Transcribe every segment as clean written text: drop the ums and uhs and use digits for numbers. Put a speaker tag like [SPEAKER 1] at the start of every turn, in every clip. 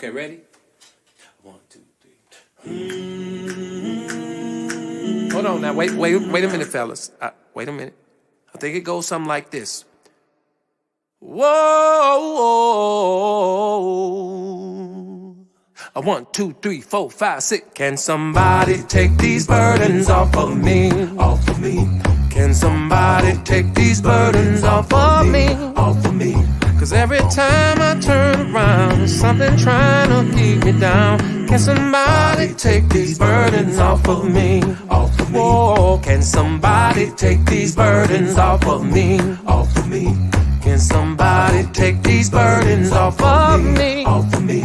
[SPEAKER 1] Okay, ready? 1, 2, 3. Hold on now. Wait a minute, fellas. Wait a minute. I think it goes something like this. Whoa. 1, 2, 3, 4, 5, 6. Can somebody take these burdens off of me? Off of me. Can somebody take these burdens off of me? Off of me. Cause every time I turn around, there's something trying to keep me down. Can somebody take these burdens off of me? Off of me. Whoa, can somebody take these burdens off of me? Off of me. Can somebody take these burdens off of me? Off of me.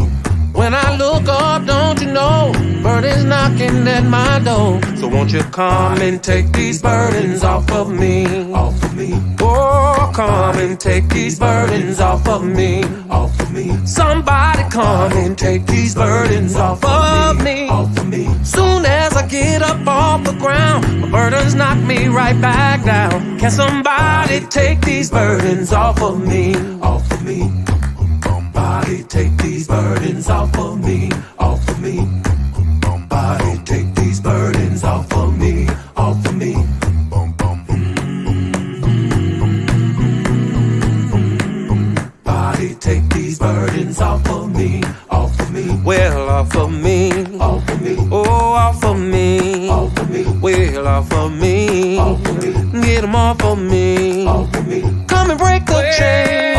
[SPEAKER 1] When I look up, don't you know, burdens knocking at my door. So won't you come and take these burdens off of me? Off of me. Oh, come and take these burdens off of me. Off of me. Somebody come and take these burdens off of me. Off of me. Soon as I get up off the ground, my burdens knock me right back down. Can somebody take these burdens off of me? Off of me. Somebody take these burdens off of me, off of me. Somebody take these burdens off of me, off of me. Somebody take these burdens off of me, off of me. Well, off of me, off of me. Oh, off of me, off of me. Well, off of me, off of me. Get them off of me, off of me. Come and break the chain.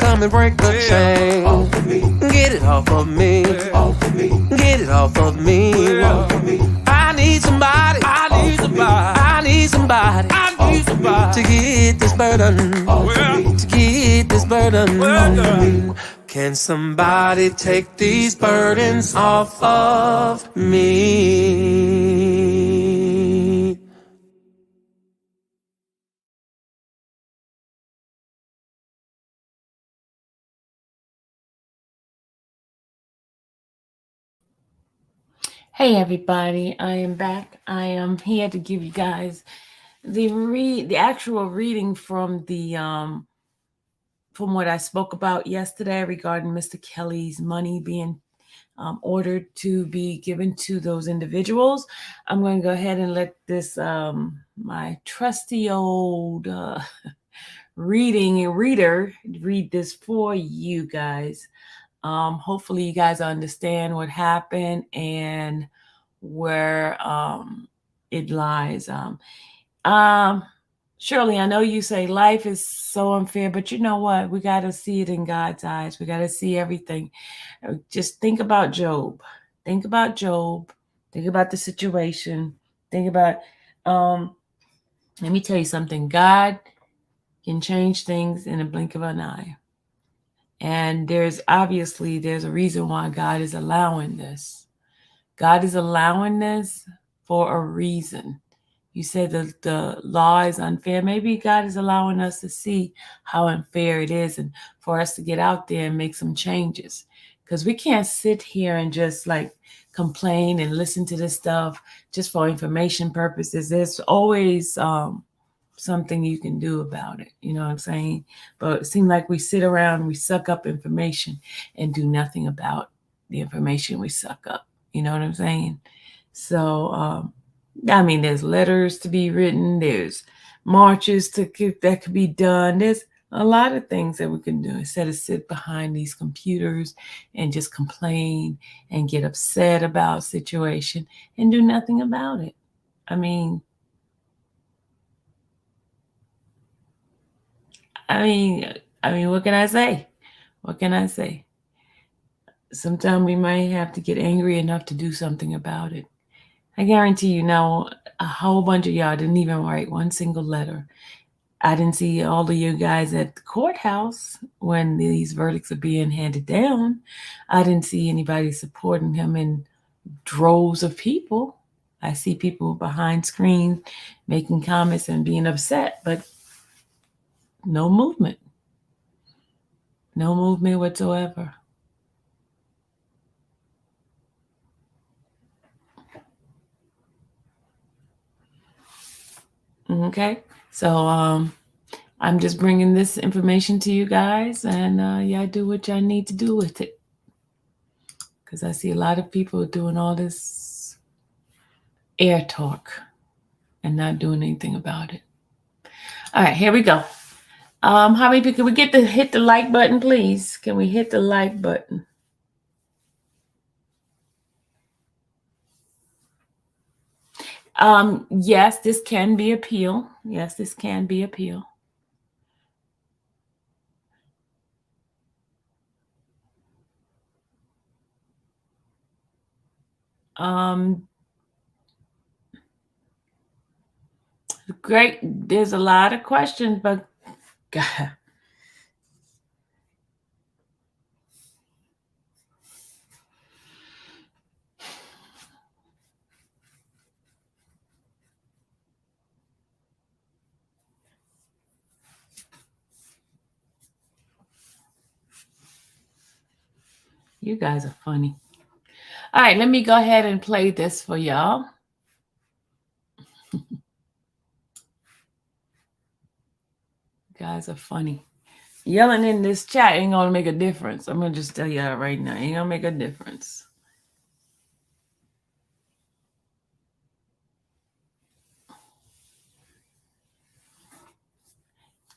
[SPEAKER 1] Come and break the chain. Off of me. Get it off of me. Off of me. Get it off of me. Off of me. I need somebody. I need somebody. I need somebody. I need somebody to get this burden. To get this burden. Can somebody take these burdens off of me?
[SPEAKER 2] Hey everybody, I am back. I am here to give you guys the actual reading from the from what I spoke about yesterday regarding Mr. Kelly's money being ordered to be given to those individuals. I'm going to go ahead and let this my trusty old reader read this for you guys. Hopefully you guys understand what happened and where it lies. Shirley, I know you say life is so unfair, but you know what? We got to see it in God's eyes. We got to see everything. Just think about Job. Think about Job. Think about the situation. Think about, let me tell you something. God can change things in a blink of an eye. And there's a reason why God is allowing this. God is allowing this for a reason. You said that the law is unfair. Maybe God is allowing us to see how unfair it is and for us to get out there and make some changes. Because we can't sit here and just like complain and listen to this stuff just for information purposes. There's always something you can do about it. You know what I'm saying? But it seems like we sit around, we suck up information and do nothing about the information we suck up. You know what I'm saying? So, I mean, there's letters to be written. There's marches that could be done. There's a lot of things that we can do instead of sit behind these computers and just complain and get upset about a situation and do nothing about it. I mean, what can I say? What can I say? Sometimes we might have to get angry enough to do something about it. I guarantee you now, a whole bunch of y'all didn't even write one single letter. I didn't see all of you guys at the courthouse when these verdicts are being handed down. I didn't see anybody supporting him in droves of people. I see people behind screens making comments and being upset, but no movement. No movement whatsoever. Okay, so I'm just bringing this information to you guys, and y'all do what y'all need to do with it. because I see a lot of people doing all this air talk and not doing anything about it. All right, here we go. How many people can we get to hit the like button, please? Can we hit the like button? Yes, this can be appeal. Yes, this can be appeal. Great. There's a lot of questions, but God. You guys are funny. All right, let me go ahead and play this for y'all. You guys are funny. Yelling in this chat ain't gonna make a difference. I'm gonna just tell y'all right now, ain't gonna make a difference.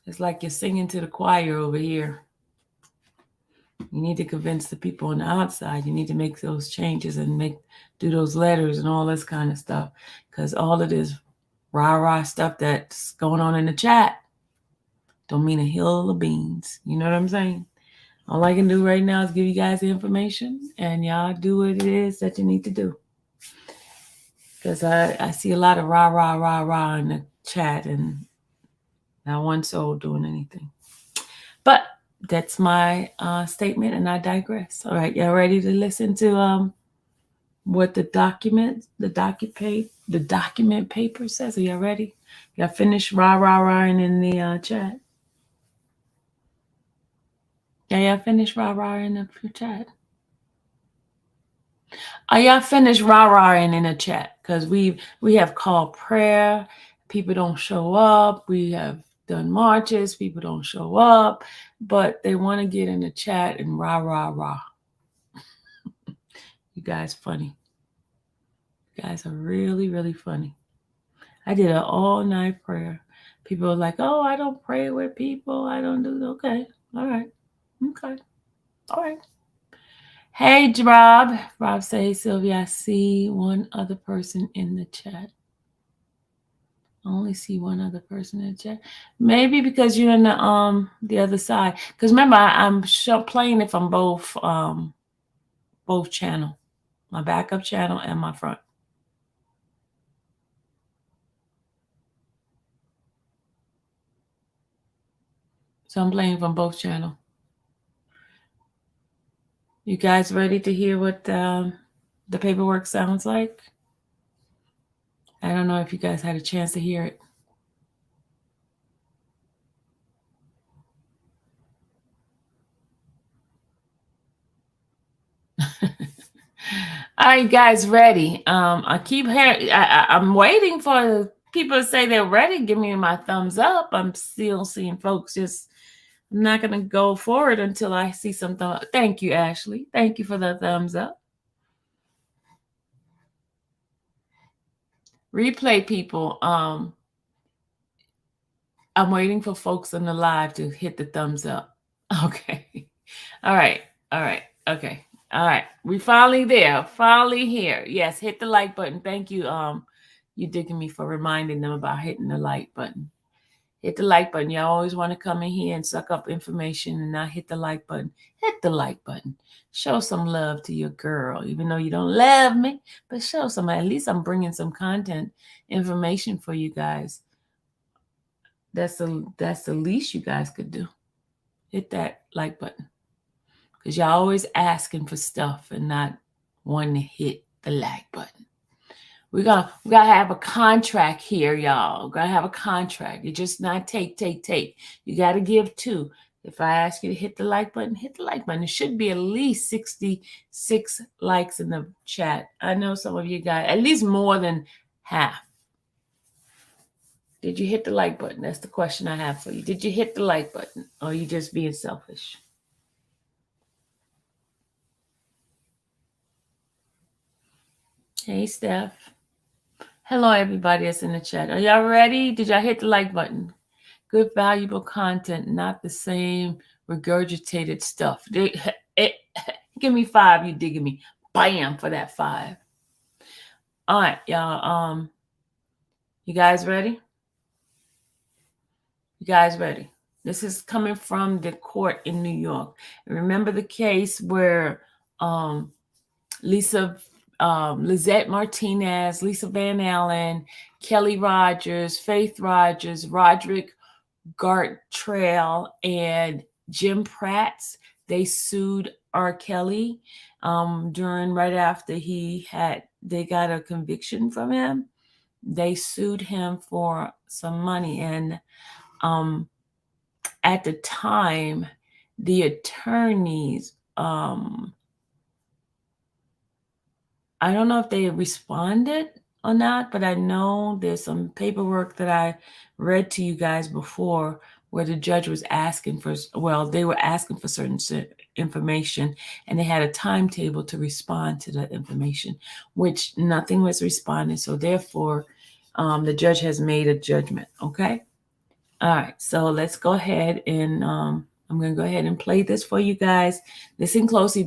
[SPEAKER 2] It's like you're singing to the choir over here. You need to convince the people on the outside. You need to make those changes and do those letters and all this kind of stuff. Because all of this rah-rah stuff that's going on in the chat don't mean a hill of beans. You know what I'm saying? All I can do right now is give you guys the information, and y'all do what it is that you need to do. Because I see a lot of rah-rah in the chat and not one soul doing anything. But that's my statement, and I digress. All right, y'all ready to listen to what the document paper says? Are y'all ready? Y'all finished rah-rah-rahing in the chat? Yeah, y'all finished rah-rahing in the chat? Are y'all finished rah-rahing in the chat? Because we have called prayer. People don't show up. We have done marches. People don't show up. But they want to get in the chat and rah-rah-rah. You guys funny. You guys are really, really funny. I did an all-night prayer. People are like, oh, I don't pray with people. I don't do. Okay. All right. Okay. All right. Hey, Rob. Rob say, hey, Sylvia, I see one other person in the chat. I only see one other person in the chat. Maybe because you're in the other side. Because remember, I'm playing it from both channel, my backup channel and my front. So I'm playing from both channels. You guys ready to hear what the paperwork sounds like? I don't know if you guys had a chance to hear it. Are you guys ready? I keep hearing. I'm waiting for people to say they're ready. Give me my thumbs up. I'm still seeing folks just. I'm not going to go forward until I see something. Thank you, Ashley. Thank you for the thumbs up. Replay people. I'm waiting for folks on the live to hit the thumbs up. Okay. All right. Okay. All right. We finally there. Finally here. Yes. Hit the like button. Thank you. You digging me for reminding them about hitting the like button. Hit the like button. Y'all always want to come in here and suck up information and not hit the like button. Hit the like button. Show some love to your girl, even though you don't love me, but show some. At least I'm bringing some content, information for you guys. That's the least you guys could do. Hit that like button. Because y'all always asking for stuff and not wanting to hit the like button. We gotta have a contract here, y'all. We're gonna have a contract. You just not take. You gotta give too. If I ask you to hit the like button, hit the like button. It should be at least 66 likes in the chat. I know some of you guys, at least more than half. Did you hit the like button? That's the question I have for you. Did you hit the like button? Or are you just being selfish? Hey, Steph. Hello, everybody that's in the chat. Are y'all ready? Did y'all hit the like button? Good, valuable content, not the same regurgitated stuff. Give me 5, you digging me. Bam, for that 5. All right, y'all. You guys ready? You guys ready? This is coming from the court in New York. And remember the case where Lizette Martinez, Lisa Van Allen, Kelly Rogers, Faith Rogers, Roderick Gartrell, and Jim Pratt, they sued R. Kelly right after they got a conviction from him. They sued him for some money. And at the time, the attorneys, I don't know if they responded or not, but I know there's some paperwork that I read to you guys before where the judge was asking they were asking for certain information, and they had a timetable to respond to that information, which nothing was responded. So therefore, the judge has made a judgment. Okay. All right. So let's go ahead and I'm going to go ahead and play this for you guys. Listen closely.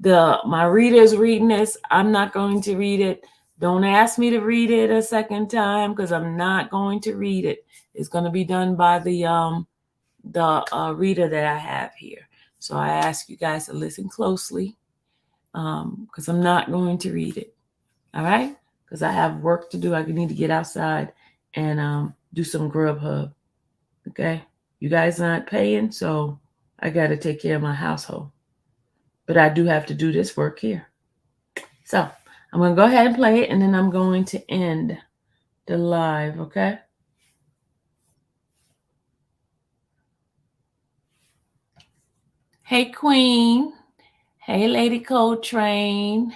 [SPEAKER 2] My reader's reading this. I'm not going to read it. Don't ask me to read it a second time because I'm not going to read it. It's going to be done by the reader that I have here. So I ask you guys to listen closely because I'm not going to read it. All right? Because I have work to do. I need to get outside and do some Grubhub. Okay? You guys aren't paying, so I got to take care of my household. But I do have to do this work here. So I'm going to go ahead and play it, and then I'm going to end the live, okay? Hey, Queen. Hey, Lady Coltrane.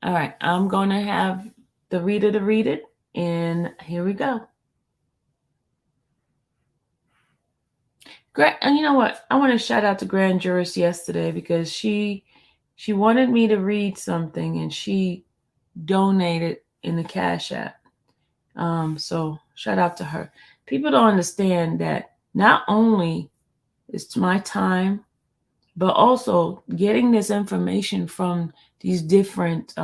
[SPEAKER 2] All right, I'm going to have the reader to read it, and here we go. And you know what? I want to shout out to Grand Jurist yesterday because she wanted me to read something, and she donated in the Cash App. So shout out to her. People don't understand that not only it's my time, but also getting this information from these different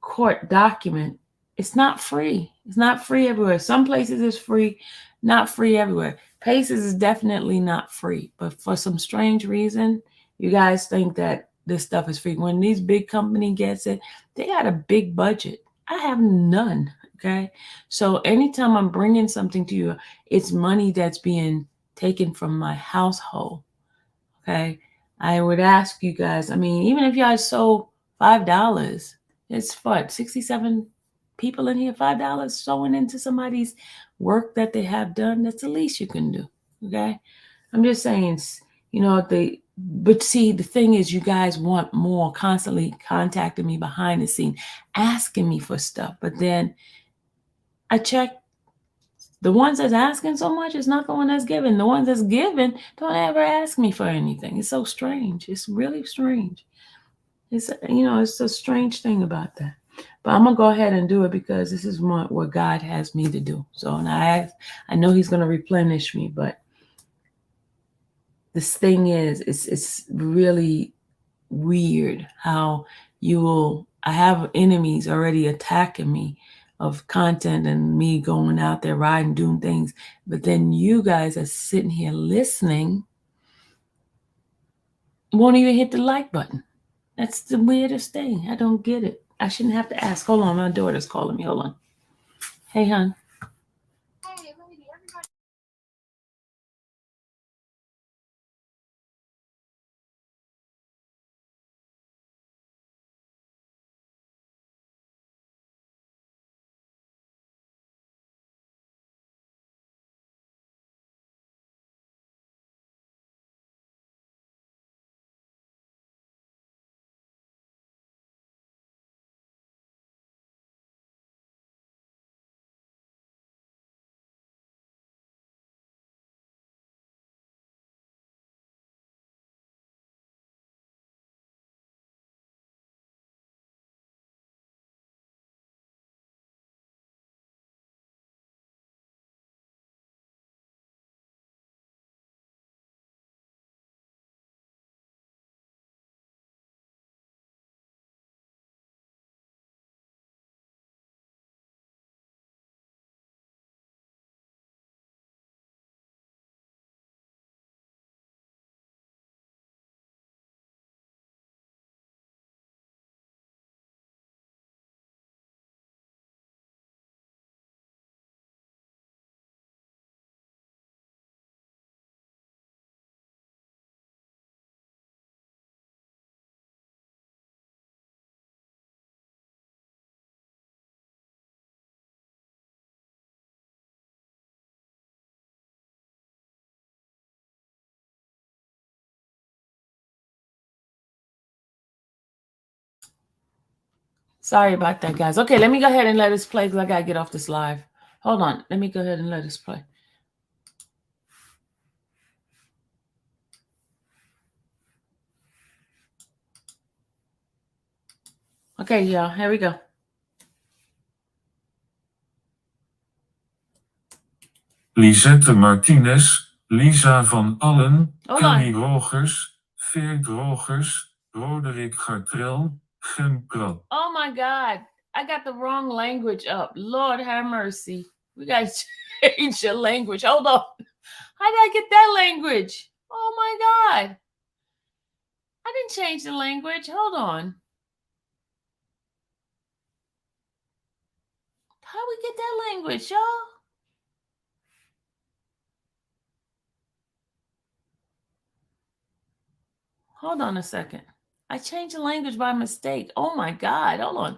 [SPEAKER 2] court document. It's not free. It's not free everywhere. Some places it's free, not free everywhere. Paces is definitely not free, but for some strange reason, you guys think that this stuff is free. When these big company gets it, they got a big budget. I have none. Okay. So anytime I'm bringing something to you, it's money that's being taken from my household. Okay. I would ask you guys, I mean, even if y'all sold $5, it's what, 67 people in here, $5 sewing into somebody's work that they have done. That's the least you can do. Okay. I'm just saying, but see, the thing is, you guys want more, constantly contacting me behind the scene, asking me for stuff. But then I check. The ones that's asking so much is not the one that's giving. The ones that's giving don't ever ask me for anything. It's so strange. It's really strange. It's a strange thing about that. But I'm gonna go ahead and do it because this is what God has me to do. So, and I know He's gonna replenish me. But this thing is, it's really weird how I have enemies already attacking me of content and me going out there riding, doing things. But then you guys are sitting here listening, won't even hit the like button. That's the weirdest thing. I don't get it. I shouldn't have to ask. Hold on, my daughter's calling me. Hold on. Hey, hon. Sorry about that, guys. Okay, let me go ahead and let us play because I got to get off this live. Hold on. Let me go ahead and let us play. Okay, y'all. Here we go.
[SPEAKER 3] Lisette Martinez, Lisa van Allen,
[SPEAKER 2] Hold
[SPEAKER 3] Connie
[SPEAKER 2] on.
[SPEAKER 3] Rogers, Veer Rogers, Roderick Gartrell, Gem Prat.
[SPEAKER 2] Oh my God. I got the wrong language up. Lord have mercy. We got to change the language. Hold on. How did I get that language? Oh my God. I didn't change the language. Hold on. How we get that language, y'all? Hold on a second. I changed the language by mistake. Oh my God. Hold on.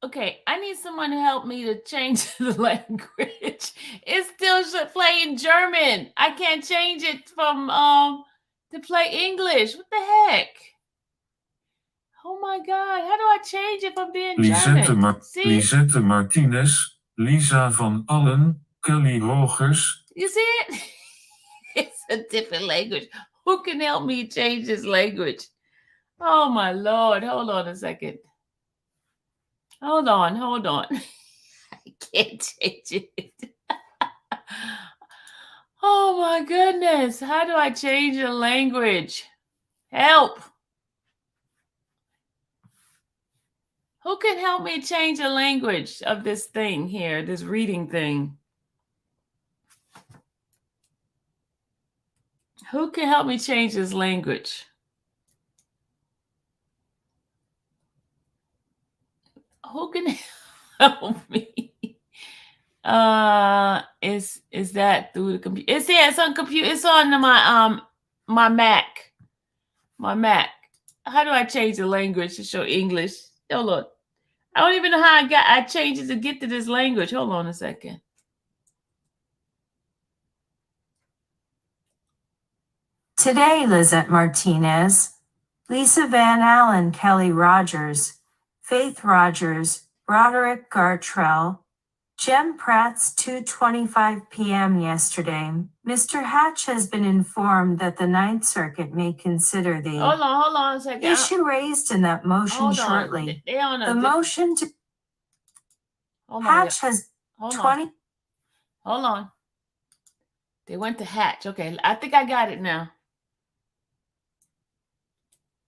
[SPEAKER 2] Okay, I need someone to help me to change the language. It's still playing German. I can't change it from to play English. What the heck? Oh my God! How do I change it from being German? See?
[SPEAKER 3] Lisette Martinez, Lisa van Allen, Kelly Rogers.
[SPEAKER 2] You see it? It's a different language. Who can help me change this language? Oh my Lord! Hold on a second. Hold on. I can't change it. Oh my goodness. How do I change the language? Help. Who can help me change the language of this thing here, this reading thing? Who can help me change this language? Who can help me? Is that through the computer? It's on computer. It's on my Mac. My Mac. How do I change the language to show English? Hold on. I don't even know how I changed it to get to this language. Hold on a second.
[SPEAKER 4] Today, Lizette Martinez, Lisa Van Allen, Kelly Rogers, Faith Rogers, Roderick Gartrell, Jem Pratt's 2:25 p.m. yesterday. Mr. Hatch has been informed that the Ninth Circuit may consider the
[SPEAKER 2] Hold on a second.
[SPEAKER 4] issue raised in that motion
[SPEAKER 2] Hold
[SPEAKER 4] shortly.
[SPEAKER 2] On.
[SPEAKER 4] The motion to
[SPEAKER 2] Hold
[SPEAKER 4] Hatch has
[SPEAKER 2] Hold
[SPEAKER 4] 20.
[SPEAKER 2] on. Hold on. They went to Hatch. Okay, I think I got it now.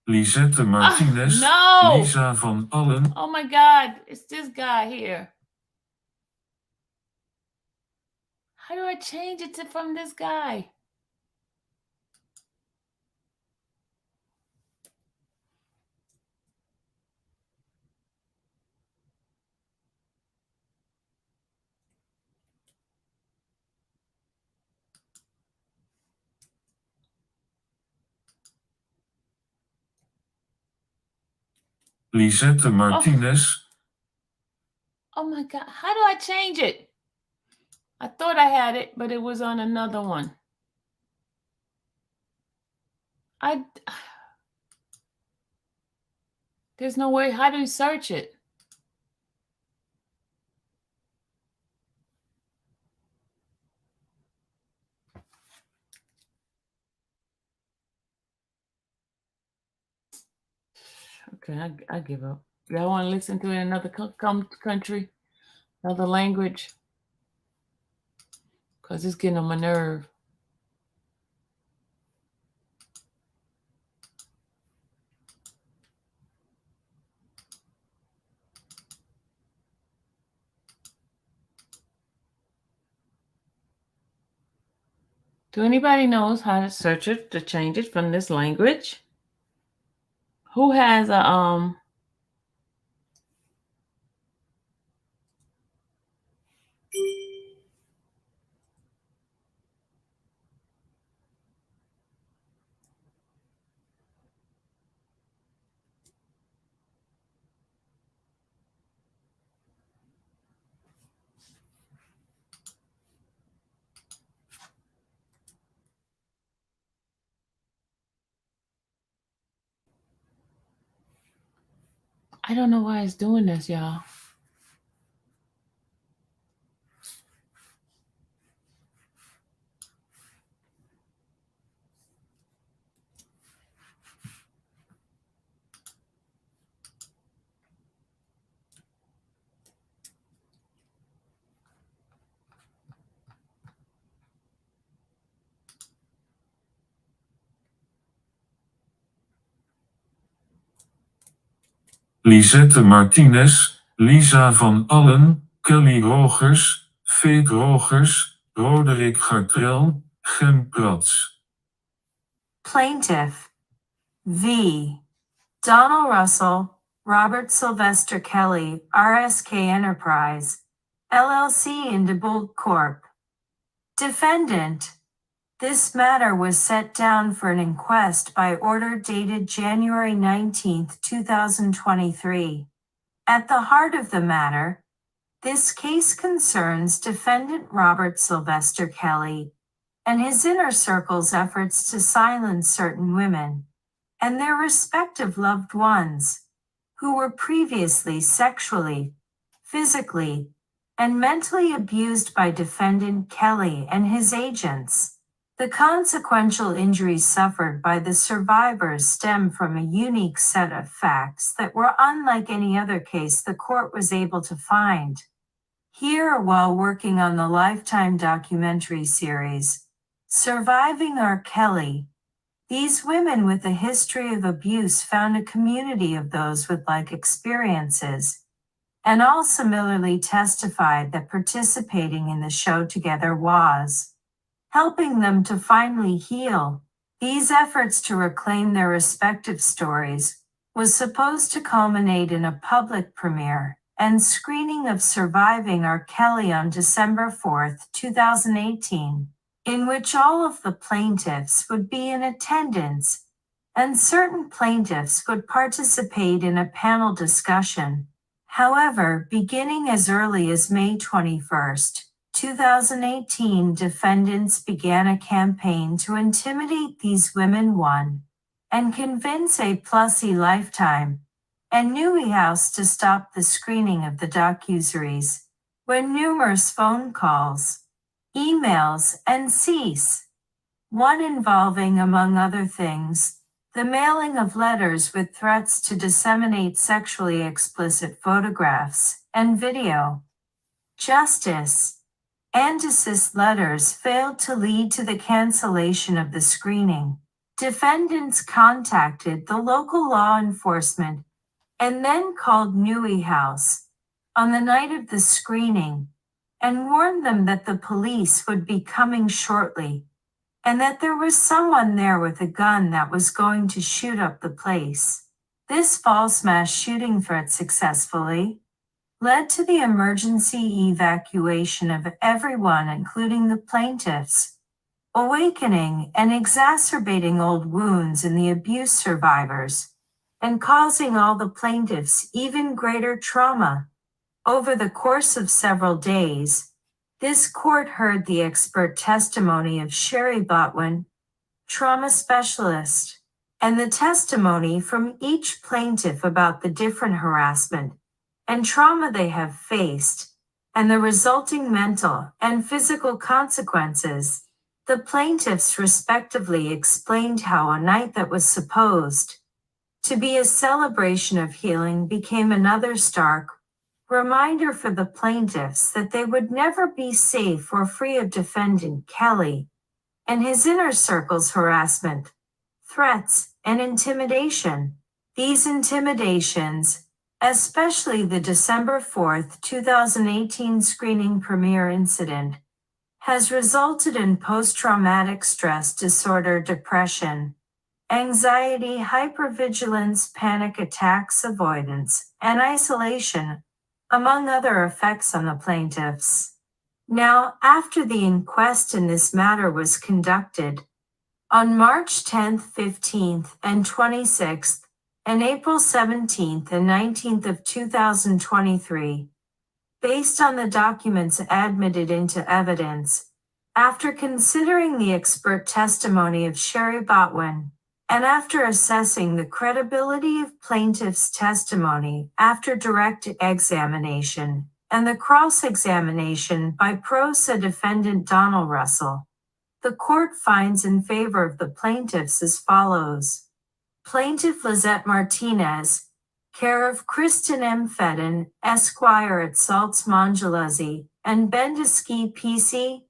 [SPEAKER 3] Lisette Martinez,
[SPEAKER 2] no!
[SPEAKER 3] Lisa van Allen.
[SPEAKER 2] Oh my God, it's this guy here. How do I change it from this guy?
[SPEAKER 3] Lisette Martinez.
[SPEAKER 2] Oh my God, how do I change it? I thought I had it, but it was on another one. There's no way. How do you search it? Okay, I give up. Y'all want to listen to it in another country, another language? Because it's getting on my nerve. Do anybody knows how to search it, to change it from this language? Who has a I don't know why it's doing this, y'all.
[SPEAKER 3] Lisette Martinez, Lisa van Allen, Kelly Rogers, Faith Rogers, Roderick Gartrell, Jem Prats.
[SPEAKER 4] Plaintiff v. Donald Russell, Robert Sylvester Kelly, RSK Enterprise, LLC in DeBold Corp. Defendant. This matter was set down for an inquest by order dated January 19, 2023. At the heart of the matter, this case concerns defendant Robert Sylvester Kelly and his inner circle's efforts to silence certain women and their respective loved ones who were previously sexually, physically, and mentally abused by defendant Kelly and his agents. The consequential injuries suffered by the survivors stem from a unique set of facts that were unlike any other case the court was able to find. Here, while working on the Lifetime documentary series, Surviving R. Kelly, these women with a history of abuse found a community of those with like experiences, and all similarly testified that participating in the show together was helping them to finally heal. These efforts to reclaim their respective stories was supposed to culminate in a public premiere and screening of Surviving R. Kelly on December 4th, 2018, in which all of the plaintiffs would be in attendance and certain plaintiffs would participate in a panel discussion. However, beginning as early as May 21st, 2018, defendants began a campaign to intimidate these women, and convince A+E Lifetime and Newey House to stop the screening of the docuseries, when numerous phone calls, emails, and cease, one involving, among other things, the mailing of letters with threats to disseminate sexually explicit photographs and video. Justice and desist letters failed to lead to the cancellation of the screening. Defendants contacted the local law enforcement and then called Newey House on the night of the screening and warned them that the police would be coming shortly and that there was someone there with a gun that was going to shoot up the place. This false mass shooting threat successfully led to the emergency evacuation of everyone, including the plaintiffs, awakening and exacerbating old wounds in the abuse survivors, and causing all the plaintiffs even greater trauma. Over the course of several days, this court heard the expert testimony of Sherry Botwin, trauma specialist, and the testimony from each plaintiff about the different harassment and trauma they have faced, and the resulting mental and physical consequences. The plaintiffs respectively explained how a night that was supposed to be a celebration of healing became another stark reminder for the plaintiffs that they would never be safe or free of defendant Kelly and his inner circle's harassment, threats, and intimidation. These intimidations, especially the December 4th, 2018 screening premiere incident, has resulted in post-traumatic stress disorder, depression, anxiety, hypervigilance, panic attacks, avoidance, and isolation, among other effects on the plaintiffs. Now, after the inquest in this matter was conducted on March 10th, 15th, and 26th, and April 17th and 19th of 2023, based on the documents admitted into evidence, after considering the expert testimony of Sherry Botwin, and after assessing the credibility of plaintiff's testimony after direct examination and the cross-examination by pro se defendant Donald Russell, the court finds in favor of the plaintiffs as follows. Plaintiff Lizette Martinez, care of Kristen M. Fedden, Esquire at Salts Mongeluzzi, and Bendeski PC,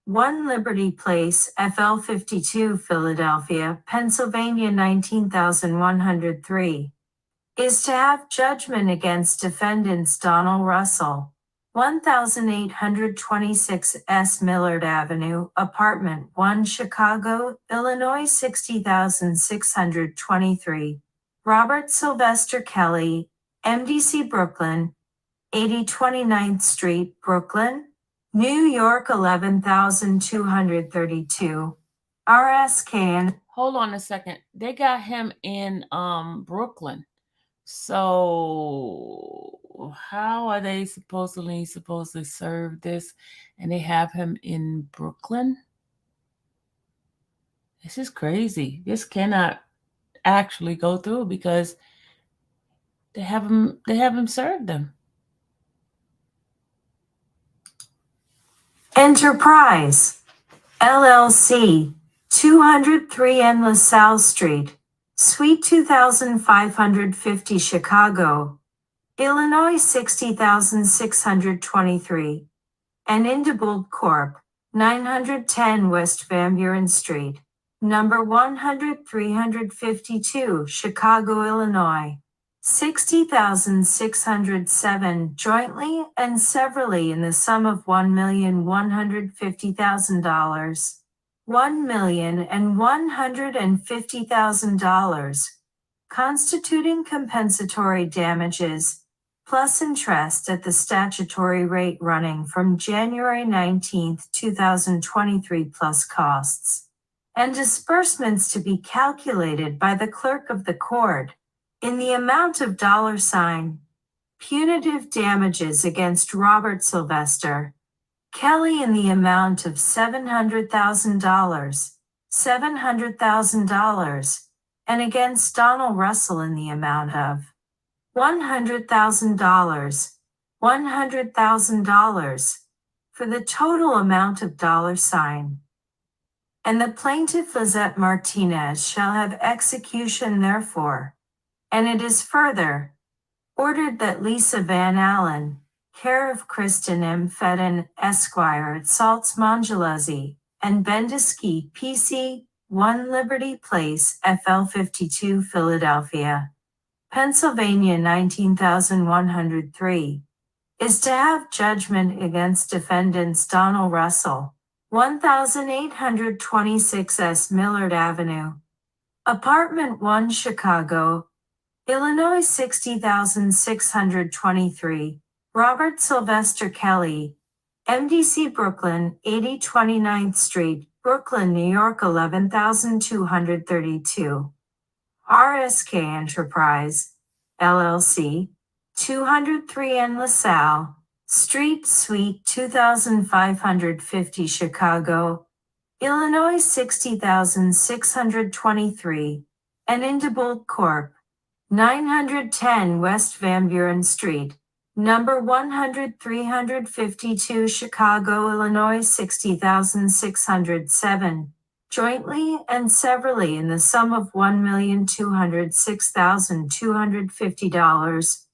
[SPEAKER 4] 1 Liberty Place, FL 52, Philadelphia, Pennsylvania 19103, is to have judgment against defendants Donald Russell, 1826 S. Millard Avenue, Apartment 1, Chicago, Illinois 60623, Robert Sylvester Kelly, MDC Brooklyn, 8029th Street, Brooklyn, New York 11232, RSK.
[SPEAKER 2] Hold on a second. They got him in Brooklyn. So how are they supposedly serve this, and they have him in Brooklyn? This is crazy. This cannot actually go through because they have him serve them.
[SPEAKER 4] Enterprise LLC, 203 N LaSalle Street, Suite 2550, Chicago, Illinois 60623, and Indebold Corp., 910 West Van Buren Street, number 100-352, Chicago, Illinois, 60,607, jointly and severally in the sum of $1,150,000. $1,150,000, constituting compensatory damages, plus interest at the statutory rate running from January 19, 2023 plus costs, and disbursements to be calculated by the clerk of the court in the amount of $, punitive damages against Robert Sylvester Kelly in the amount of $700,000, and against Donald Russell in the amount of $100,000, for the total amount of $. And the plaintiff Lizette Martinez shall have execution therefore. And it is further ordered that Lisa Van Allen, care of Kristen M. Fedden, Esquire at Salts Mongeluzzi, and Bendeski, PC, 1 Liberty Place, FL 52, Philadelphia, Pennsylvania 19103, is to have judgment against defendants Donald Russell, 1826 S. Millard Avenue, Apartment 1, Chicago, Illinois 60,623, Robert Sylvester Kelly, MDC Brooklyn, 80 29th Street, Brooklyn, New York 11232. RSK Enterprise, LLC, 203 N LaSalle Street, Suite 2550, Chicago, Illinois 60,623, and Indebold Corp., 910 West Van Buren Street, number 100-352, Chicago, Illinois 60,607, jointly and severally in the sum of $1,206,250,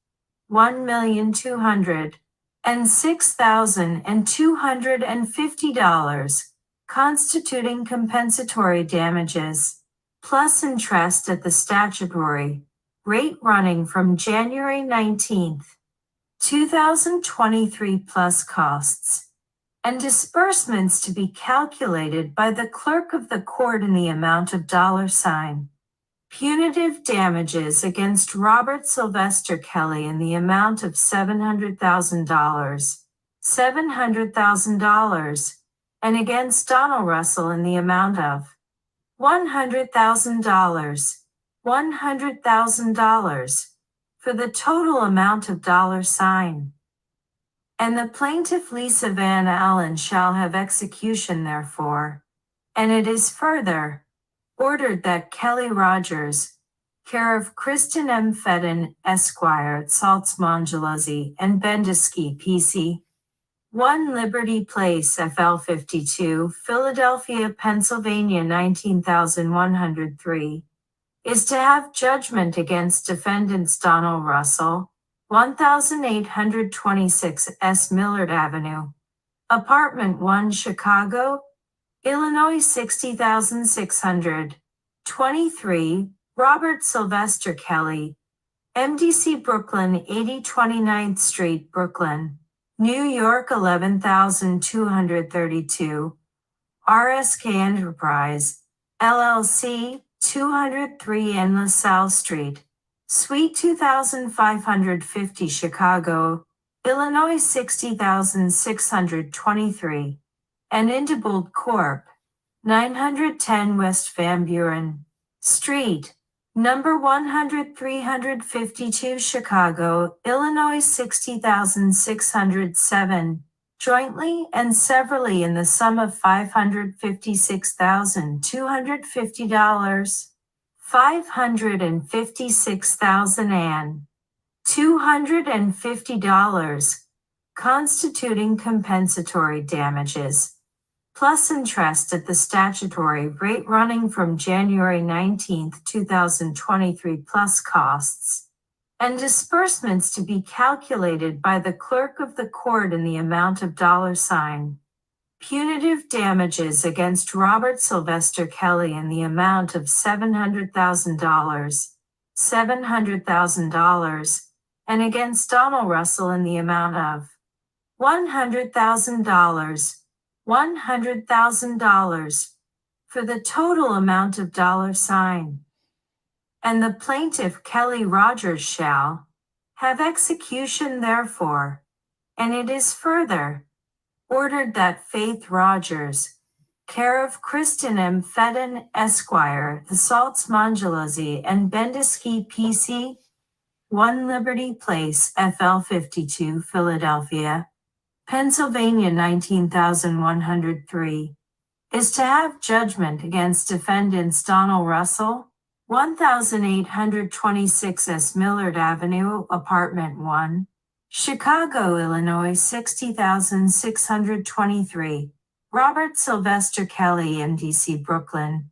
[SPEAKER 4] $1,206,250, constituting compensatory damages, plus interest at the statutory rate running from January 19th, 2023 plus costs, and disbursements to be calculated by the clerk of the court in the amount of $. Punitive damages against Robert Sylvester Kelly in the amount of $700,000, and against Donald Russell in the amount of $100,000, for the total amount of $. And the plaintiff Lisa Van Allen shall have execution therefore. And it is further ordered that Kelly Rogers, care of Kristen M. Fedden, Esquire at Salts Mongeluzzi, and Bendeski, PC, 1 Liberty Place, FL 52, Philadelphia, Pennsylvania 19103, is to have judgment against defendants Donald Russell, 1826 S. Millard Avenue, Apartment 1, Chicago, Illinois 60,623, Robert Sylvester Kelly, MDC Brooklyn, 80 29th Street, Brooklyn, New York 11232, RSK Enterprise, LLC, 203 N LaSalle Street, Suite 2550, Chicago, Illinois 60,623, and Indebold Corp., 910 West Van Buren Street, Number 100-352 Chicago, Illinois 60,607, jointly and severally in the sum of $556,250, $556,250, constituting compensatory damages, plus interest at the statutory rate running from January 19, 2023 plus costs, and disbursements to be calculated by the clerk of the court in the amount of $, punitive damages against Robert Sylvester Kelly in the amount of $700,000, and against Donald Russell in the amount of $100,000, $100,000, for the total amount of $. And the plaintiff Kelly Rogers shall have execution therefore, and it is further ordered that Faith Rogers, care of Kristen M. Fedden, Esquire, the Salts Mongeluzzi and Bendiski PC, 1 Liberty Place, FL 52, Philadelphia, Pennsylvania 19103, is to have judgment against defendants Donald Russell, 1826 S. Millard Avenue, Apartment 1, Chicago, Illinois 60,623, Robert Sylvester Kelly, MDC, Brooklyn,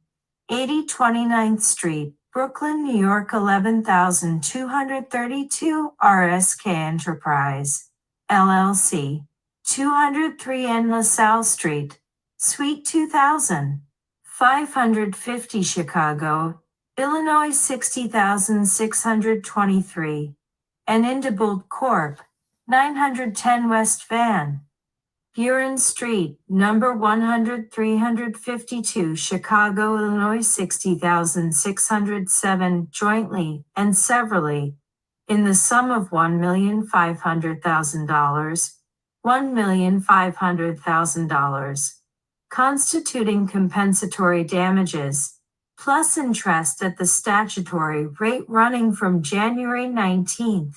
[SPEAKER 4] 80 29th Street, Brooklyn, New York 11232, RSK Enterprise, LLC, 203 N. LaSalle Street, Suite 2000, 550 Chicago, Illinois 60,623, and Indebold Corp., 910 West Van Buren Street, number 100-352, Chicago, Illinois 60,607, jointly and severally, in the sum of $1,500,000, $1,500,000, constituting compensatory damages, plus interest at the statutory rate running from January 19,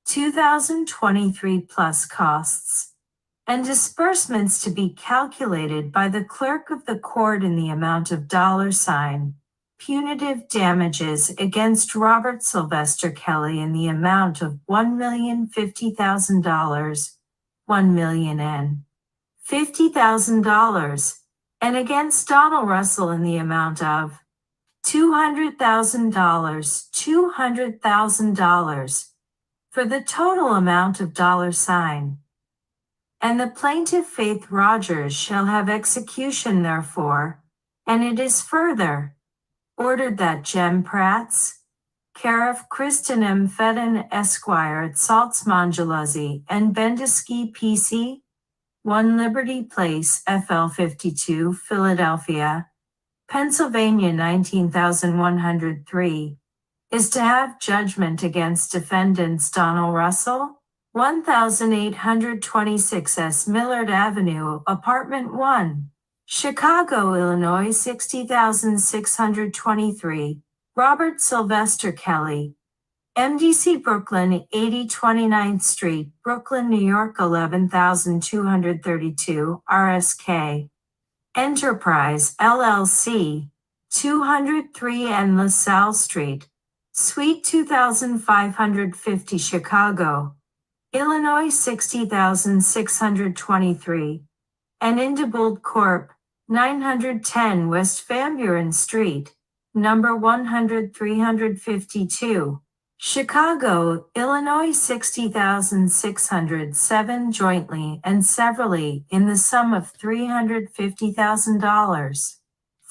[SPEAKER 4] 2023 plus costs, and disbursements to be calculated by the clerk of the court in the amount of $, punitive damages against Robert Sylvester Kelly in the amount of $1,050,000, $1,050,000, and against Donald Russell in the amount of $200,000, for the total amount of $. And the plaintiff Faith Rogers shall have execution therefore, and it is further ordered that Jem Prats, care of Kristen M. Fedden, Esquire, at Salts Mongeluzzi and Bendiski PC, 1 Liberty Place, FL 52, Philadelphia, Pennsylvania 19103, is to have judgment against defendants Donald Russell, 1826 S. Millard Avenue, Apartment 1, Chicago, Illinois 60,623, Robert Sylvester Kelly, MDC Brooklyn 80 29th Street, Brooklyn, New York 11232, RSK, Enterprise, LLC, 203 N. LaSalle Street, Suite 2550, Chicago, Illinois 60,623, and Indebold Corp., 910 West Van Buren Street, number 100-352, Chicago, Illinois 60,607, jointly and severally in the sum of $350,000,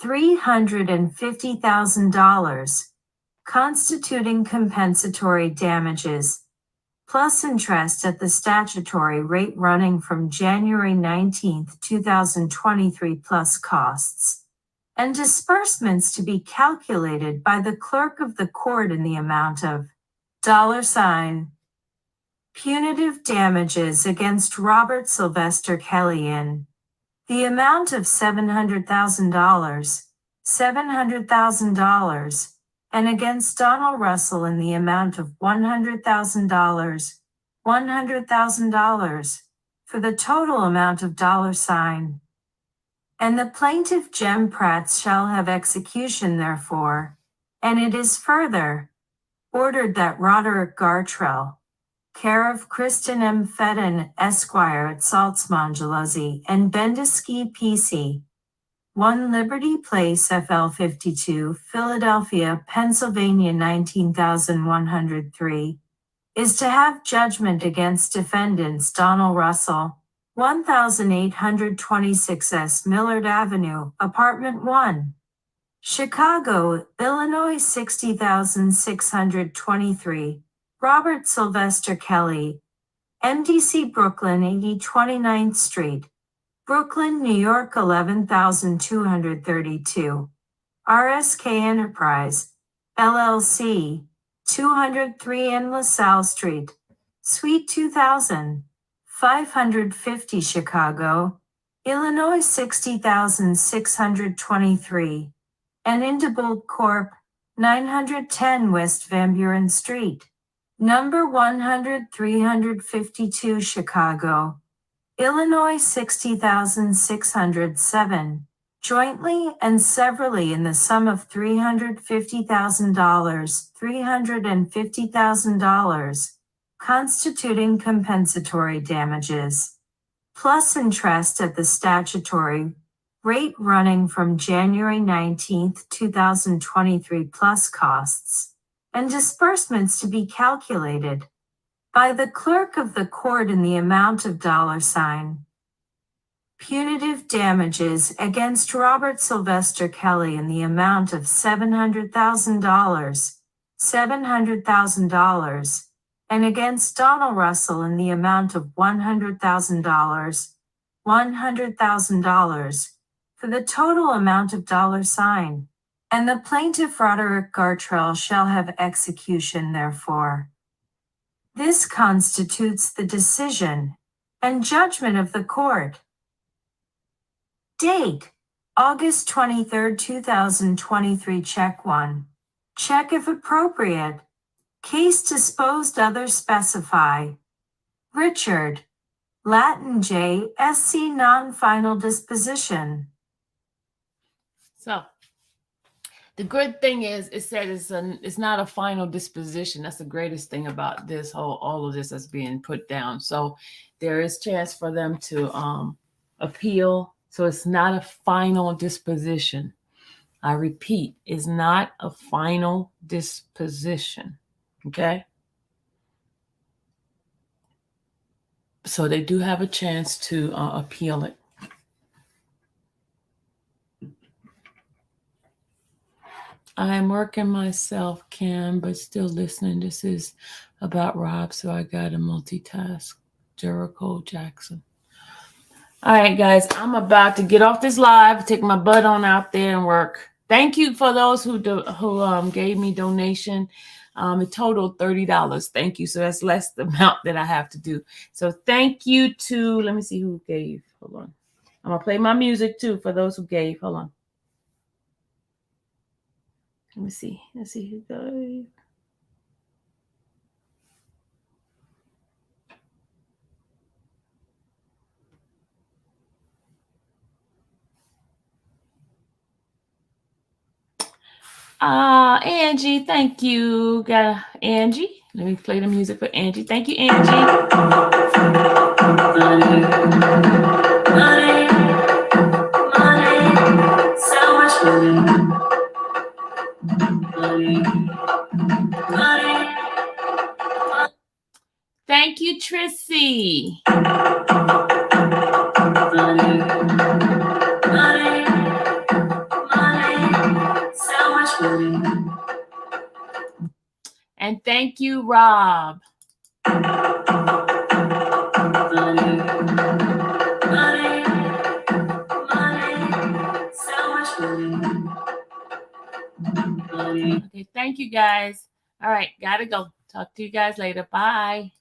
[SPEAKER 4] $350,000, constituting compensatory damages, plus interest at the statutory rate running from January 19, 2023 plus costs, and disbursements to be calculated by the clerk of the court in the amount of $, punitive damages against Robert Sylvester Kelly in the amount of $700,000, $700,000, and against Donald Russell in the amount of $100,000, for the total amount of $. And the plaintiff Jem Pratz shall have execution therefore, and it is further ordered that Roderick Gartrell, care of Kristen M. Fedden, Esquire at Saltzmann-Jaluzzi and Bendisky PC, 1 Liberty Place, FL 52, Philadelphia, Pennsylvania 19103, is to have judgment against defendants Donald Russell, 1826 S. Millard Avenue, Apartment 1, Chicago, Illinois 60623, Robert Sylvester Kelly, MDC Brooklyn 8029th Street, Brooklyn, New York 11232, RSK Enterprise, LLC, 203 N LaSalle Street, Suite 2000, 550 Chicago, Illinois 60623, and Indibold Corp., 910 West Van Buren Street, number 352 Chicago, Illinois 60607, jointly and severally in the sum of $350,000, constituting compensatory damages, plus interest at the statutory rate running from January 19, 2023 plus costs, and disbursements to be calculated by the clerk of the court in the amount of $. Punitive damages against Robert Sylvester Kelly in the amount of $700,000, and against Donald Russell in the amount of $100,000, for the total amount of $. And the plaintiff Roderick Gartrell shall have execution therefore. This constitutes the decision and judgment of the court. Date: August 23, 2023. Check 1. Check if appropriate. Case disposed other specify. Richard, Latin J. SC non-final disposition.
[SPEAKER 2] So the good thing is, it said it's not a final disposition. That's the greatest thing about this all of this that's being put down. So there is chance for them to appeal. So it's not a final disposition. I repeat, it's not a final disposition. Okay. So they do have a chance to appeal it. I'm working myself, Cam, but still listening. This is about Rob, so I got to multitask. Jericho Jackson. All right, guys, I'm about to get off this live, take my butt on out there and work. Thank you for those who gave me donation. It totaled $30. Thank you. So that's less the amount that I have to do. So thank you to, let me see who gave. Hold on. I'm going to play my music too for those who gave. Hold on. Let me see. Let's see who gave. Angie, thank you. Got Angie. Let me play the music for Angie. Thank you, Angie. Money, so much money. Thank you, Trissy. And thank you, Rob. Okay, thank you guys. All right, gotta go. Talk to you guys later. Bye.